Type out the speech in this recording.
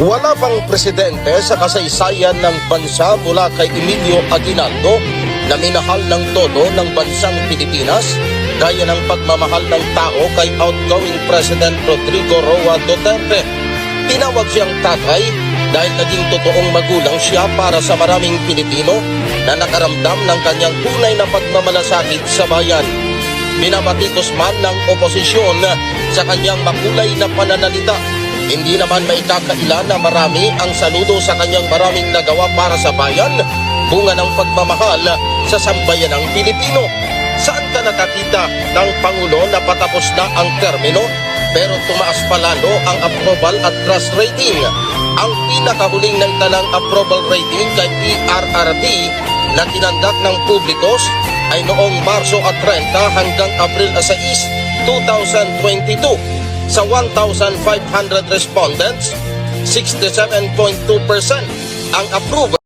Wala pang presidente sa kasaysayan ng bansa mula kay Emilio Aguinaldo na minahal ng todo ng bansang Pilipinas gaya ng pagmamahal ng tao kay outgoing President Rodrigo Roa Duterte. Tinawag siyang tatay dahil naging totoong magulang siya para sa maraming Pilipino na nakaramdam ng kanyang tunay na pagmamalasakit sa bayan. Binabatikos man ng oposisyon sa kanyang makulay na pananalita. Hindi naman maikakaila na marami ang saludo sa kanyang maraming nagawa para sa bayan, bunga ng pagmamahal sa sambayanang Pilipino. Saan ka nakakita ng Pangulo na patapos na ang termino pero tumaas pa lalo ang approval at trust rating? Ang pinakahuling naitalang approval rating kay PRRD na tinanggap ng publikos ay noong Marso 30 hanggang Abril 6, 2022. Sa 1,500 respondents, 67.2% ang approve.